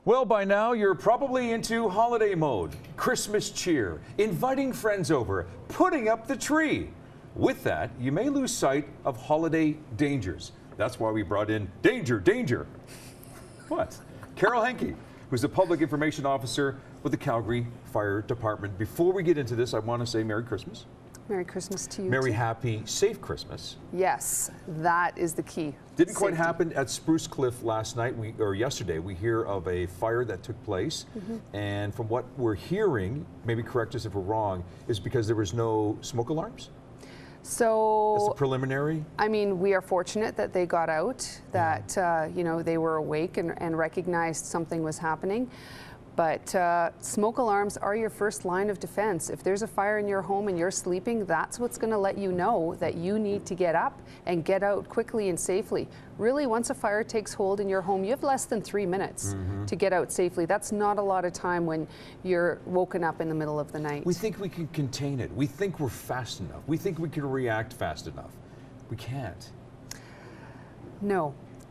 Well, by now you're probably into holiday mode, Christmas cheer, inviting friends over, putting up the tree. With that, you may lose sight of holiday dangers. That's why we brought in Danger, Danger. What? Carol Henke, who's the Public Information Officer with the Calgary Fire Department. Before we get into this, I want to say Merry Christmas. Merry Christmas to you. Merry, too. happy, safe Christmas. Yes, that is the key. Didn't quite happen at Spruce Cliff last night, or yesterday. We hear of a fire that took place, and from what we're hearing, maybe correct us if we're wrong, is because there was no smoke alarms? So that's a preliminary? I mean, we are fortunate that they got out, that you know, they were awake and recognized something was happening. But smoke alarms are your first line of defense. If there's a fire in your home and you're sleeping, that's what's going to let you know that you need to get up and get out quickly and safely. Really, once a fire takes hold in your home, you have less than 3 minutes to get out safely. That's not a lot of time when you're woken up in the middle of the night. We think we can contain it. We think we're fast enough. We think we can react fast enough. We can't.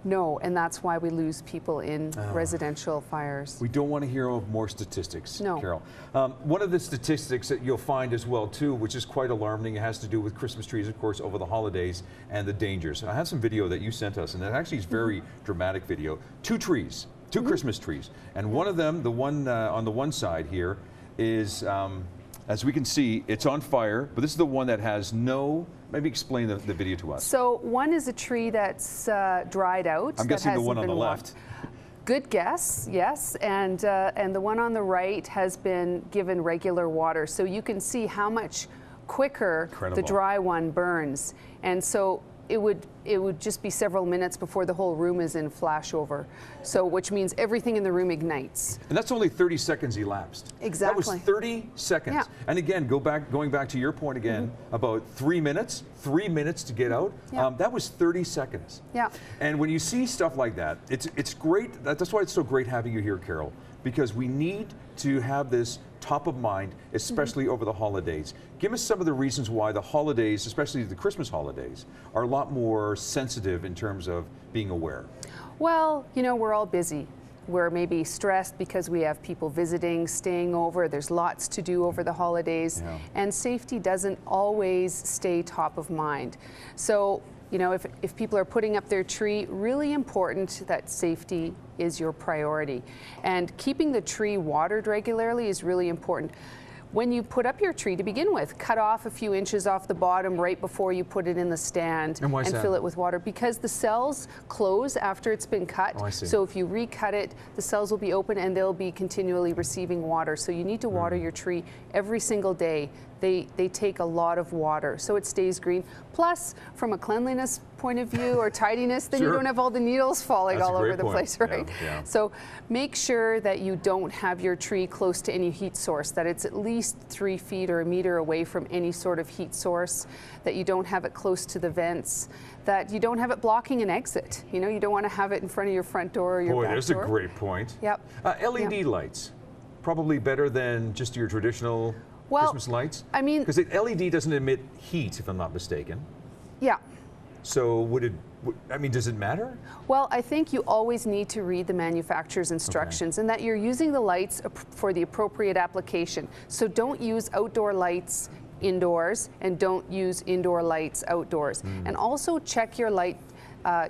No, and that's why we lose people in residential fires. We don't want to hear of more statistics, No. Carol. One of the statistics that you'll find as well, too, which is quite alarming, it has to do with Christmas trees, of course, over the holidays and the dangers. I have some video that you sent us, and it actually is very dramatic video. Two trees, two Christmas trees, and one of them, the one on the one side here, is, as we can see, it's on fire, but this is the one that has no. Maybe explain the video to us. So one is a tree that's dried out. I'm guessing the one on the left. Good guess, yes, and the one on the right has been given regular water, so you can see how much quicker the dry one burns, and so it would just be several minutes before the whole room is in flashover. So, which means everything in the room ignites. And that's only 30 seconds elapsed. Exactly. That was 30 seconds. Yeah. And again, going back to your point again about 3 minutes, 3 minutes to get out. Yeah. That was 30 seconds. Yeah. And when you see stuff like that, it's great. That's why it's so great having you here, Carol, because we need to have this top of mind, especially over the holidays. Give us some of the reasons why the holidays, especially the Christmas holidays, are a lot more sensitive in terms of being aware. Well, you know, we're all busy. We're maybe stressed because we have people visiting, staying over. There's lots to do over the holidays, and safety doesn't always stay top of mind. So, you know, if people are putting up their tree, really important that safety is your priority. And keeping the tree watered regularly is really important. When you put up your tree to begin with, cut off a few inches off the bottom right before you put it in the stand and fill it with water, because the cells close after it's been cut. Oh, I see. So if you recut it, the cells will be open and they'll be continually receiving water. So you need to water your tree every single day. They take a lot of water, so it stays green. Plus, from a cleanliness point of view or tidiness, then you don't have all the needles falling all over the place, right? Yeah. So make sure that you don't have your tree close to any heat source, that it's at least 3 feet or a meter away from any sort of heat source, that you don't have it close to the vents, that you don't have it blocking an exit. You know, you don't want to have it in front of your front door or your back door. Boy, there's a great point. Yep. LED lights, probably better than just your traditional Christmas lights? I mean, because LED doesn't emit heat, if I'm not mistaken. Yeah. So does it matter? Well, I think you always need to read the manufacturer's instructions and that you're using the lights for the appropriate application. So don't use outdoor lights indoors and don't use indoor lights outdoors. And also check your light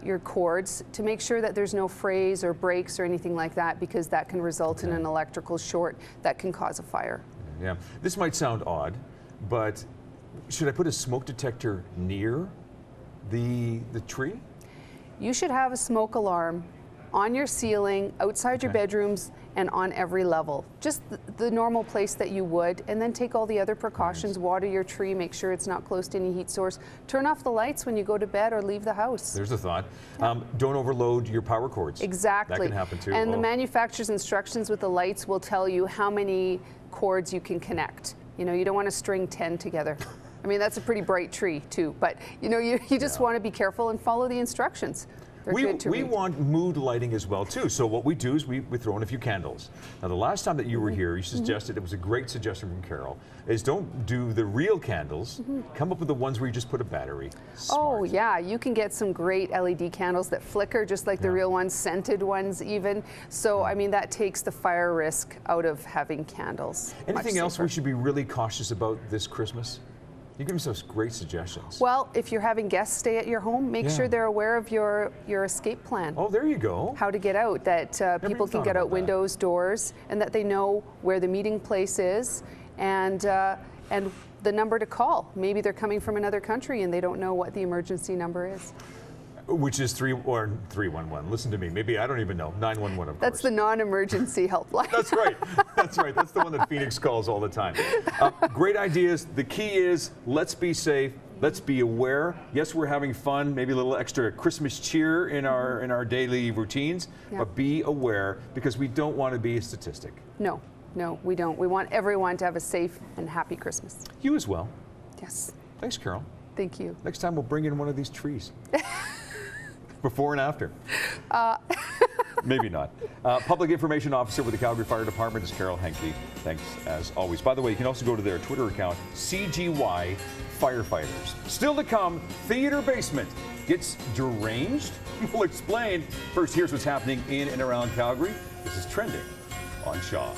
your cords to make sure that there's no frays or breaks or anything like that, because that can result in an electrical short that can cause a fire. Yeah, this might sound odd, but should I put a smoke detector near the tree? You should have a smoke alarm on your ceiling, outside your bedrooms, and on every level. Just the normal place that you would, and then take all the other precautions. Water your tree, make sure it's not close to any heat source. Turn off the lights when you go to bed or leave the house. There's a thought. Don't overload your power cords. Exactly. That can happen too. And the manufacturer's instructions with the lights will tell you how many cords you can connect. You know, you don't want to string 10 together. I mean, that's a pretty bright tree too, but you know, you just want to be careful and follow the instructions. They're good to we read. want mood lighting as well too. So what we do is we throw in a few candles. Now the last time that you were here, you suggested, it was a great suggestion from Carol, is don't do the real candles. Come up with the ones where you just put a battery. Oh Smart. yeah, you can get some great LED candles that flicker just like the real ones, scented ones even. So I mean that takes the fire risk out of having candles. Anything Much else safer. we should be really cautious about this Christmas? You give me some great suggestions. Well, if you're having guests stay at your home, make sure they're aware of your escape plan. Oh, there you go. How to get out, that people even can thought get about out that. windows, doors, and that they know where the meeting place is and the number to call. Maybe they're coming from another country and they don't know what the emergency number is. Which is 311. Listen to me. Maybe I don't even know. 911, of That's course. the non-emergency helpline. That's right. That's right. That's the one that Phoenix calls all the time. Great ideas. The key is let's be safe. Let's be aware. Yes, we're having fun. Maybe a little extra Christmas cheer in our daily routines. Yeah. But be aware because we don't want to be a statistic. No, we don't. We want everyone to have a safe and happy Christmas. You as well. Yes. Thanks, Carol. Thank you. Next time we'll bring in one of these trees. Before and after. Maybe not. Public Information Officer with the Calgary Fire Department is Carol Henke. Thanks as always. By the way, you can also go to their Twitter account, CGY Firefighters. Still to come, theater basement gets deranged? We'll explain. First, here's what's happening in and around Calgary. This is Trending on Shaw.